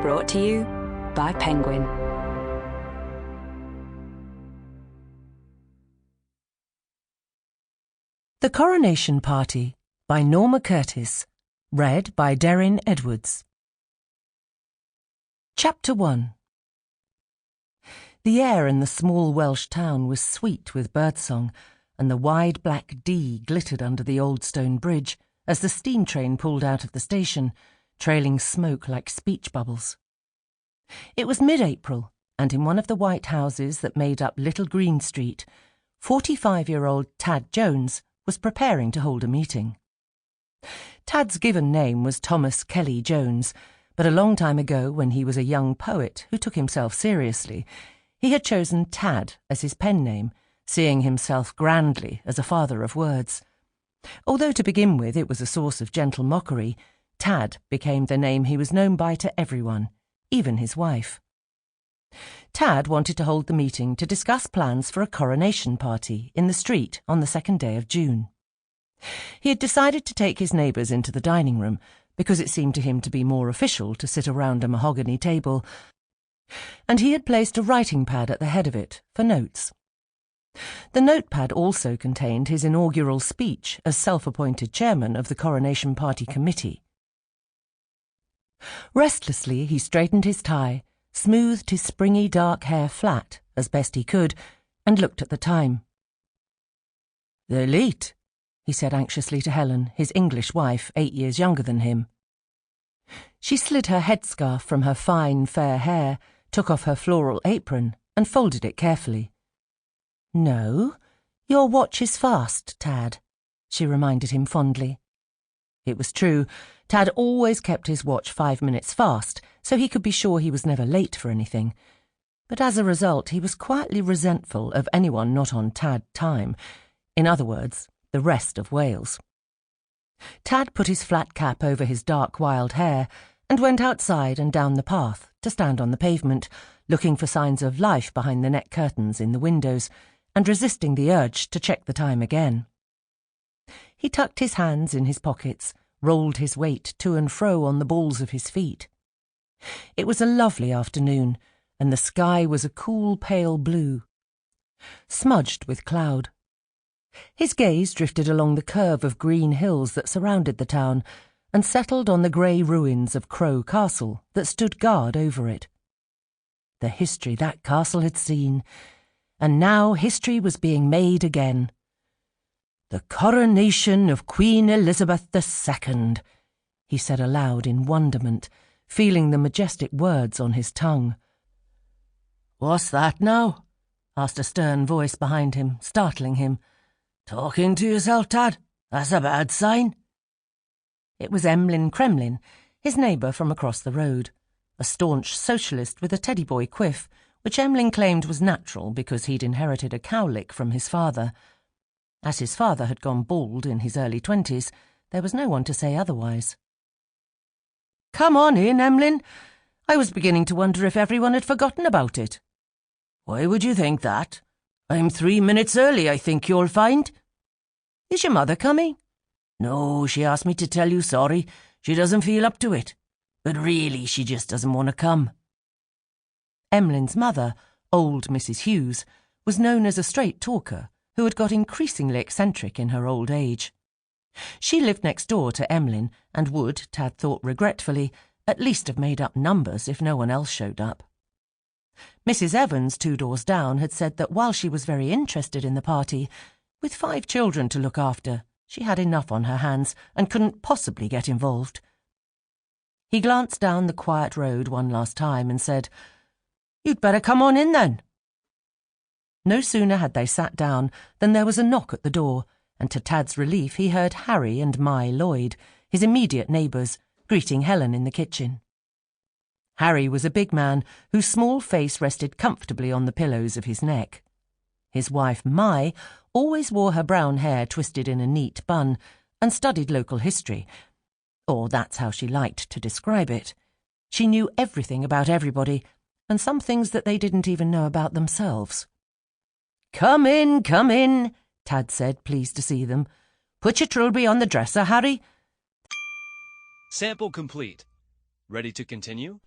Brought to you by Penguin. The Coronation Party by Norma Curtis. Read by Deryn Edwards. Chapter 1. The air in the small Welsh town was sweet with birdsong, and the wide black Dee glittered under the old stone bridge as the steam train pulled out of the station, trailing smoke like speech bubbles. It was mid-April, and in one of the white houses that made up Little Green Street, 45-year-old Tad Jones was preparing to hold a meeting. Tad's given name was Thomas Kelly Jones, but a long time ago, when he was a young poet who took himself seriously, he had chosen Tad as his pen name, seeing himself grandly as a father of words. Although to begin with it was a source of gentle mockery, Tad became the name he was known by to everyone, even his wife. Tad wanted to hold the meeting to discuss plans for a coronation party in the street on the 2nd day of June. He had decided to take his neighbours into the dining room because it seemed to him to be more official to sit around a mahogany table, and he had placed a writing pad at the head of it for notes. The notepad also contained his inaugural speech as self-appointed chairman of the Coronation Party committee. Restlessly he straightened his tie, smoothed his springy dark hair flat as best he could, and looked at the time. "They're late," he said anxiously to Helen, his English wife, 8 years younger than him. She slid her headscarf from her fine, fair hair, took off her floral apron, and folded it carefully. "No, your watch is fast, Tad," she reminded him fondly. It was true. Tad always kept his watch 5 minutes fast, so he could be sure he was never late for anything. But as a result, he was quietly resentful of anyone not on Tad time. In other words, the rest of Wales. Tad put his flat cap over his dark wild hair and went outside and down the path to stand on the pavement, looking for signs of life behind the net curtains in the windows and resisting the urge to check the time again. He tucked his hands in his pockets, rolled his weight to and fro on the balls of his feet. It was a lovely afternoon, and the sky was a cool pale blue, smudged with cloud. His gaze drifted along the curve of green hills that surrounded the town and settled on the grey ruins of Crow Castle that stood guard over it. The history that castle had seen, and now history was being made again. "The coronation of Queen Elizabeth II," he said aloud in wonderment, feeling the majestic words on his tongue. "What's that now?" asked a stern voice behind him, startling him. "Talking to yourself, Tad? That's a bad sign." It was Emlyn Kremlin, his neighbour from across the road, a staunch socialist with a teddy boy quiff, which Emlyn claimed was natural because he'd inherited a cowlick from his father. As his father had gone bald in his early 20s, there was no one to say otherwise. "Come on in, Emlyn. I was beginning to wonder if everyone had forgotten about it." "Why would you think that? I'm 3 minutes early, I think you'll find." "Is your mother coming?" "No, she asked me to tell you sorry. She doesn't feel up to it. But really, she just doesn't want to come." Emlyn's mother, old Mrs. Hughes, was known as a straight talker who had got increasingly eccentric in her old age. She lived next door to Emlyn and would, Tad thought regretfully, at least have made up numbers if no one else showed up. Mrs. Evans, 2 doors down, had said that while she was very interested in the party, with 5 children to look after, she had enough on her hands and couldn't possibly get involved. He glanced down the quiet road one last time and said, "You'd better come on in then." No sooner had they sat down than there was a knock at the door, and to Tad's relief he heard Harry and Mai Lloyd, his immediate neighbours, greeting Helen in the kitchen. Harry was a big man whose small face rested comfortably on the pillows of his neck. His wife Mai always wore her brown hair twisted in a neat bun and studied local history, or that's how she liked to describe it. She knew everything about everybody, and some things that they didn't even know about themselves. Come in, Tad said, pleased to see them. "Put your trilby on the dresser, Harry." Sample complete. Ready to continue?